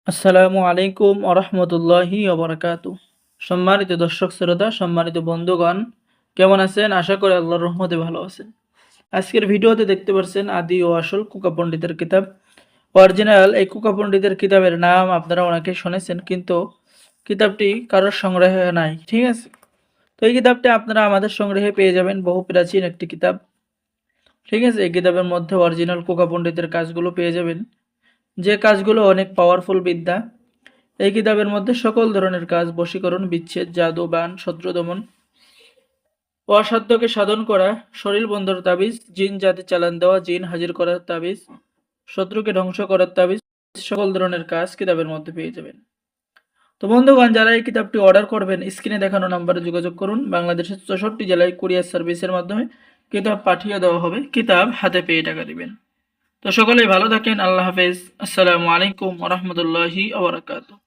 আসসালামু আলাইকুম আরহামতুল্লাহি ওবরাকাতু। সম্মানিত দর্শক শ্রোতা, সম্মানিত বন্ধুগণ, কেমন আছেন? আশা করি আল্লাহর রহমতে ভালো আছেন। আজকের ভিডিওতে দেখতে পাচ্ছেন আদি ও আসল কুকা পণ্ডিতের কিতাব। অরিজিনাল এই কুকা পণ্ডিতের কিতাবের নাম আপনারা অনেকে শুনেছেন, কিন্তু কিতাবটি কারোর সংগ্রহে নাই। ঠিক আছে, তো এই কিতাবটি আপনারা আমাদের সংগ্রহে পেয়ে যাবেন। বহু প্রাচীন একটি কিতাব। ঠিক আছে, এই কিতাবের মধ্যে অরিজিনাল কুকা পণ্ডিতের কাজগুলো পেয়ে যাবেন, যে কাজগুলো অনেক পাওয়ারফুল বিদ্যা। এই কিতাবের মধ্যে সকল ধরনের কাজ, বশীকরণ, বিচ্ছেদ, জাদু, বান, শত্রু দমন, অসাধ্যকে সাধন করা, শরীর বন্ধর তাবিজ, জিন জাতি চালান দেওয়া, জিন হাজির করার তাবিজ, শত্রুকে ধ্বংস করার তাবিজ, সকল ধরনের কাজ কিতাবের মধ্যে পেয়ে যাবেন। তো বন্ধুগণ, যারা এই কিতাবটি অর্ডার করবেন, স্ক্রিনে দেখানো নাম্বারে যোগাযোগ করুন। বাংলাদেশের 64 জেলায় কুরিয়ার সার্ভিসের মাধ্যমে কিতাব পাঠিয়ে দেওয়া হবে। কিতাব হাতে পেয়ে টাকা দিবেন। তো সকলেই ভালো থাকেন। আল্লাহ হাফেজ। আসসালামু আলাইকুম ওয়া রাহমাতুল্লাহি ওয়া বারাকাতুহু।